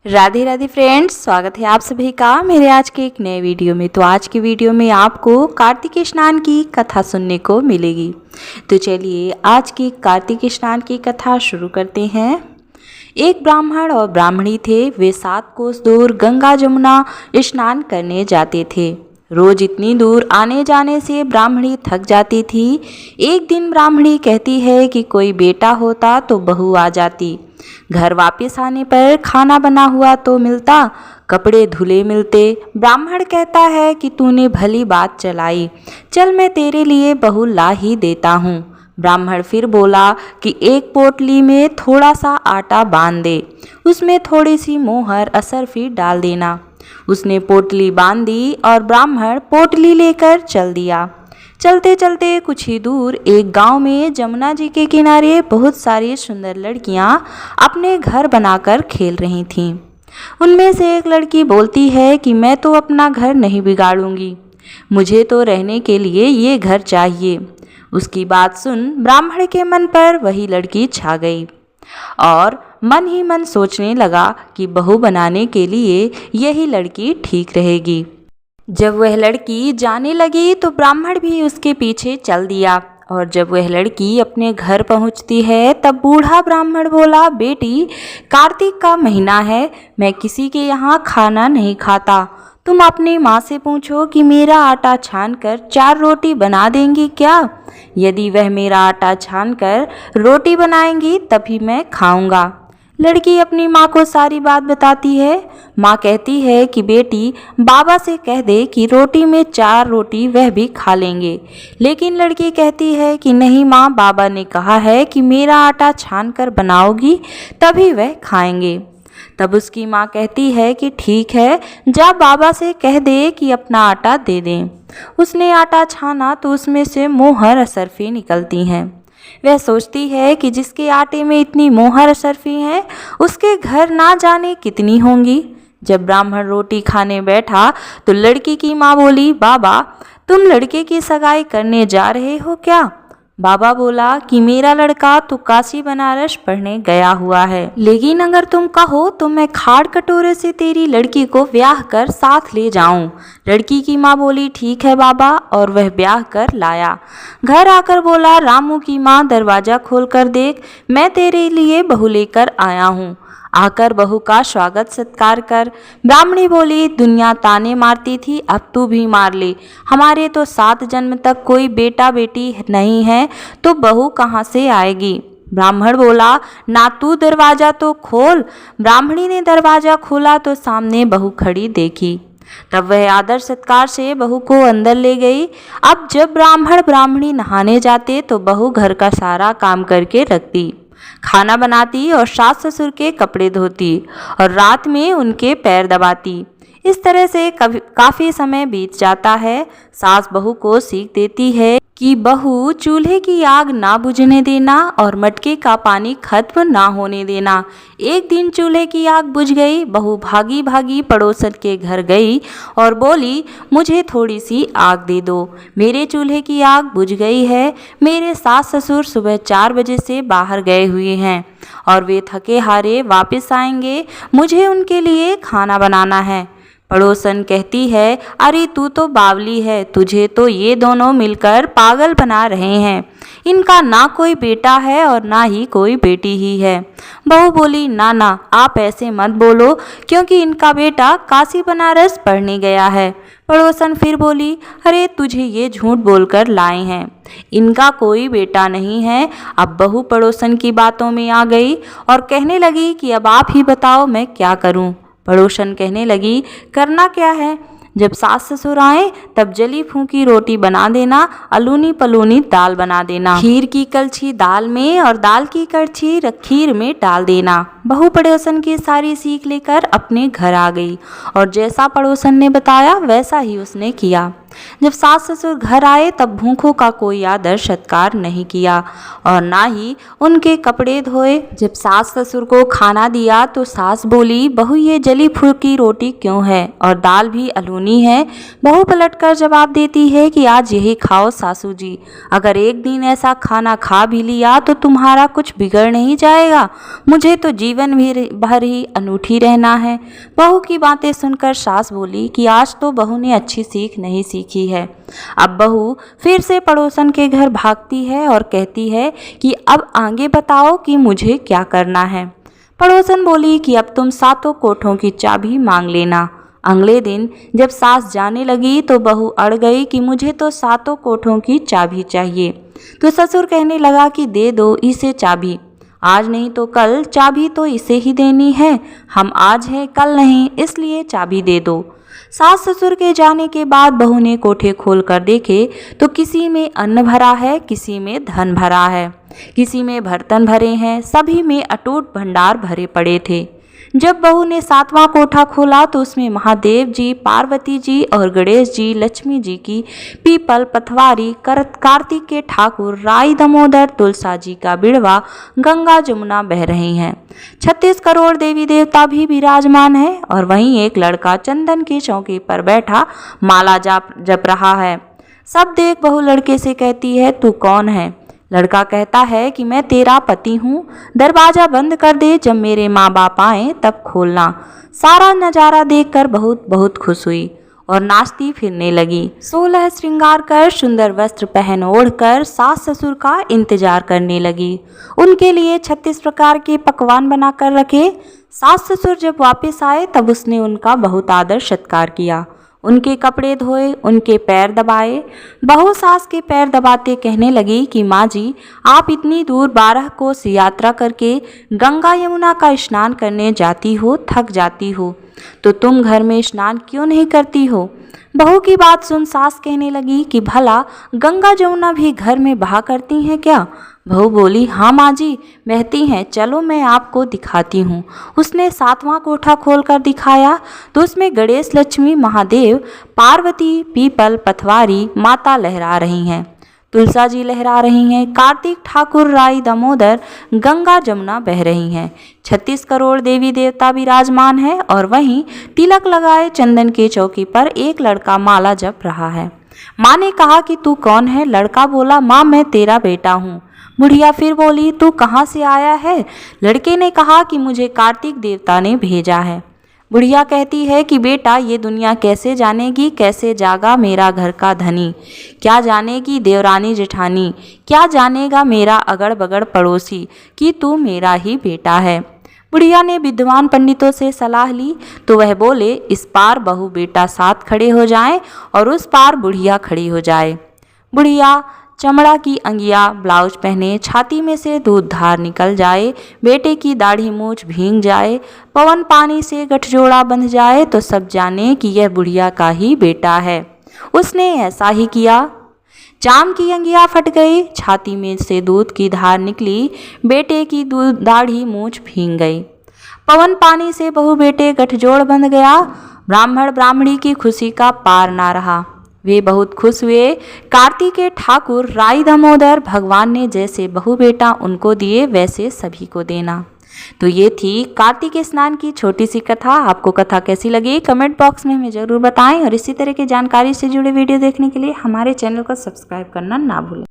Radhe Radhe friends, स्वागत है आप सभी का मेरे आज के एक नए वीडियो में। तो आज की वीडियो में आपको कार्तिक स्नान की कथा सुनने को मिलेगी। तो चलिए आज की कार्तिक स्नान की कथा शुरू करते हैं। एक ब्राह्मण और ब्राह्मणी थे। वे 7 कोस दूर गंगा जमुना स्नान करने जाते थे। रोज इतनी दूर आने जाने से ब्राह्मणी थक जाती थी। एक दिन ब्राह्मणी कहती है कि कोई बेटा होता तो बहू आ जाती। घर वापस आने पर खाना बना हुआ तो मिलता, कपड़े धुले मिलते। ब्राह्मण कहता है कि तूने भली बात चलाई, चल मैं तेरे लिए बहू ला ही देता हूँ। ब्राह्मण फिर बोला कि एक पोटली में थोड़ा सा आटा बांध दे, उसमें थोड़ी सी मोहर असरफी डाल देना। उसने पोटली बांध दी और ब्राह्मण पोटली लेकर चल दिया। चलते चलते कुछ ही दूर एक गांव में जमुना जी के किनारे बहुत सारी सुंदर लड़कियां अपने घर बनाकर खेल रही थीं। उनमें से एक लड़की बोलती है कि मैं तो अपना घर नहीं बिगाड़ूंगी, मुझे तो रहने के लिए ये घर चाहिए। उसकी बात सुन ब्राह्मण के मन पर वही लड़की छा गई और मन ही मन सोचने लगा कि बहू बनाने के लिए यही लड़की ठीक रहेगी। जब वह लड़की जाने लगी तो ब्राह्मण भी उसके पीछे चल दिया। और जब वह लड़की अपने घर पहुंचती है तब बूढ़ा ब्राह्मण बोला, बेटी कार्तिक का महीना है, मैं किसी के यहाँ खाना नहीं खाता। तुम अपनी माँ से पूछो कि मेरा आटा छानकर 4 रोटी बना देंगी क्या? यदि वह मेरा आटा छानकर रोटी बनाएंगी तभी मैं खाऊंगा। लड़की अपनी माँ को सारी बात बताती है। माँ कहती है कि बेटी बाबा से कह दे कि रोटी में 4 रोटी वह भी खा लेंगे। लेकिन लड़की कहती है कि नहीं माँ, बाबा ने कहा है कि मेरा आटा छान कर बनाओगी तभी वह खाएंगे। तब उसकी माँ कहती है कि ठीक है, जा बाबा से कह दे कि अपना आटा दे दें। उसने आटा छाना तो उसमें से मोहर असरफी निकलती हैं। वह सोचती है कि जिसके आटे में इतनी मोहर असरफी हैं उसके घर ना जाने कितनी होंगी। जब ब्राह्मण रोटी खाने बैठा तो लड़की की माँ बोली, बाबा तुम लड़के की सगाई करने जा रहे हो क्या? बाबा बोला कि मेरा लड़का तो काशी बनारस पढ़ने गया हुआ है, लेकिन अगर तुम कहो तो मैं खाड़ कटोरे से तेरी लड़की को ब्याह कर साथ ले जाऊं। लड़की की माँ बोली ठीक है बाबा, और वह ब्याह कर लाया। घर आकर बोला, रामू की माँ दरवाजा खोल कर देख, मैं तेरे लिए बहू लेकर आया हूँ, आकर बहू का स्वागत सत्कार कर। ब्राह्मणी बोली, दुनिया ताने मारती थी, अब तू भी मार ले। हमारे तो 7 जन्म तक कोई बेटा बेटी नहीं है तो बहू कहाँ से आएगी? ब्राह्मण बोला, ना तू दरवाजा तो खोल। ब्राह्मणी ने दरवाजा खोला तो सामने बहू खड़ी देखी। तब वह आदर सत्कार से बहू को अंदर ले गई। अब जब ब्राह्मण ब्राह्मणी नहाने जाते तो बहू घर का सारा काम करके रखती, खाना बनाती और सास ससुर के कपड़े धोती और रात में उनके पैर दबाती। इस तरह से काफ़ी समय बीत जाता है। सास बहू को सीख देती है कि बहू चूल्हे की आग ना बुझने देना और मटके का पानी खत्म ना होने देना। एक दिन चूल्हे की आग बुझ गई। बहू भागी भागी पड़ोसन के घर गई और बोली, मुझे थोड़ी सी आग दे दो, मेरे चूल्हे की आग बुझ गई है। मेरे सास ससुर सुबह 4 बजे से बाहर गए हुए हैं और वे थके हारे वापस आएंगे, मुझे उनके लिए खाना बनाना है। पड़ोसन कहती है, अरे तू तो बावली है, तुझे तो ये दोनों मिलकर पागल बना रहे हैं। इनका ना कोई बेटा है और ना ही कोई बेटी ही है। बहू बोली, ना ना आप ऐसे मत बोलो, क्योंकि इनका बेटा काशी बनारस पढ़ने गया है। पड़ोसन फिर बोली, अरे तुझे ये झूठ बोलकर लाए हैं, इनका कोई बेटा नहीं है। अब बहू पड़ोसन की बातों में आ गई और कहने लगी कि अब आप ही बताओ मैं क्या करूं। पड़ोसन कहने लगी, करना क्या है? जब सास ससुर आए तब जली फूंकी रोटी बना देना, अलूनी पलूनी दाल बना देना, खीर की कलछी दाल में और दाल की कड़छी खीर में डाल देना। बहू पड़ोसन की सारी सीख लेकर अपने घर आ गई और जैसा पड़ोसन ने बताया वैसा ही उसने किया। जब सास ससुर घर आए तब भूखों का कोई आदर सत्कार नहीं किया और ना ही उनके कपड़े धोए। जब सास ससुर को खाना दिया तो सास बोली, बहू ये जली फुल्की रोटी क्यों है और दाल भी अलूनी है। बहू पलटकर जवाब देती है कि आज यही खाओ सासू जी, अगर एक दिन ऐसा खाना खा भी लिया तो तुम्हारा कुछ बिगड़ नहीं जाएगा। मुझे तो जीवन भर ही अनूठी रहना है। बहू की बातें सुनकर सास बोली कि आज तो बहू ने अच्छी सीख नहीं सीखी है। अब बहू फिर से पड़ोसन के घर भागती है और कहती है कि अब आगे बताओ कि मुझे क्या करना है। पड़ोसन बोली कि अब तुम सातों कोठों की चाबी मांग लेना। अगले दिन जब सास जाने लगी तो बहू अड़ गई कि मुझे तो सातों कोठों की चाबी चाहिए। तो ससुर कहने लगा कि दे दो इसे चाबी, आज नहीं तो कल चाबी तो इसे ही देनी है। हम आज हैं कल नहीं, इसलिए चाबी दे दो। सास ससुर के जाने के बाद बहू ने कोठे खोल कर देखे तो किसी में अन्न भरा है, किसी में धन भरा है, किसी में बर्तन भरे हैं, सभी में अटूट भंडार भरे पड़े थे। जब बहू ने सातवां कोठा खोला तो उसमें महादेव जी, पार्वती जी और गणेश जी, लक्ष्मी जी की पीपल, पथवारी, कार्तिक के ठाकुर, राई दामोदर, तुलसा जी का बिड़वा, गंगा जमुना बह रही हैं। 36 करोड़ देवी देवता भी विराजमान है और वहीं एक लड़का चंदन की चौकी पर बैठा माला जप रहा है। सब देख बहू लड़के से कहती है, तू कौन है? लड़का कहता है कि मैं तेरा पति हूँ, दरवाजा बंद कर दे, जब मेरे माँ बाप आए तब खोलना। सारा नज़ारा देखकर बहुत खुश हुई और नाचती फिरने लगी। 16 श्रृंगार कर सुंदर वस्त्र पहन ओढ़कर सास ससुर का इंतजार करने लगी। उनके लिए 36 प्रकार के पकवान बनाकर रखे। सास ससुर जब वापस आए तब उसने उनका बहुत आदर सत्कार किया, उनके कपड़े धोए, उनके पैर दबाए। बहू सास के पैर दबाते कहने लगी कि माँ जी, आप इतनी दूर 12 कोस यात्रा करके गंगा यमुना का स्नान करने जाती हो, थक जाती हो, तो तुम घर में स्नान क्यों नहीं करती हो? बहू की बात सुन सास कहने लगी कि भला गंगा जमुना भी घर में बहा करती हैं क्या? बहू बोली, हाँ माँ जी, बहती हैं, चलो मैं आपको दिखाती हूँ। उसने सातवां कोठा खोलकर दिखाया तो उसमें गणेश, लक्ष्मी, महादेव, पार्वती, पीपल, पथवारी, माता लहरा रही हैं, तुलसा जी लहरा रही हैं, कार्तिक ठाकुर, राई दामोदर, गंगा जमुना बह रही हैं। 36 करोड़ देवी देवता विराजमान है और वहीं तिलक लगाए चंदन की चौकी पर एक लड़का माला जप रहा है। माँ ने कहा कि तू कौन है? लड़का बोला, माँ मैं तेरा बेटा हूँ। बुढ़िया फिर बोली, तू कहाँ से आया है? लड़के ने कहा कि मुझे कार्तिक देवता ने भेजा है। बुढ़िया कहती है कि बेटा ये दुनिया कैसे जानेगी, कैसे जागा मेरा घर का धनी, क्या जानेगी देवरानी जेठानी, क्या जानेगा मेरा अगड़ बगड़ पड़ोसी कि तू मेरा ही बेटा है। बुढ़िया ने विद्वान पंडितों से सलाह ली तो वह बोले, इस पार बहू बेटा साथ खड़े हो जाएं और उस पार बुढ़िया खड़ी हो जाए। बुढ़िया चमड़ा की अंगिया ब्लाउज पहने, छाती में से दूध धार निकल जाए, बेटे की दाढ़ी मूछ भींग जाए, पवन पानी से गठजोड़ा बंध जाए तो सब जाने कि यह बुढ़िया का ही बेटा है। उसने ऐसा ही किया। चाम की अंगिया फट गई, छाती में से दूध की धार निकली, बेटे की दाढ़ी मूछ भींग गई, पवन पानी से बहू बेटे गठजोड़ बंध गया। ब्राह्मण ब्राह्मणी की खुशी का पार ना रहा, वे बहुत खुश हुए। कार्तिक के ठाकुर, राई दामोदर, भगवान ने जैसे बहू बेटा उनको दिए वैसे सभी को देना। तो ये थी कार्तिक स्नान की छोटी सी कथा। आपको कथा कैसी लगी कमेंट बॉक्स में हमें ज़रूर बताएं और इसी तरह की जानकारी से जुड़े वीडियो देखने के लिए हमारे चैनल को सब्सक्राइब करना ना भूलें।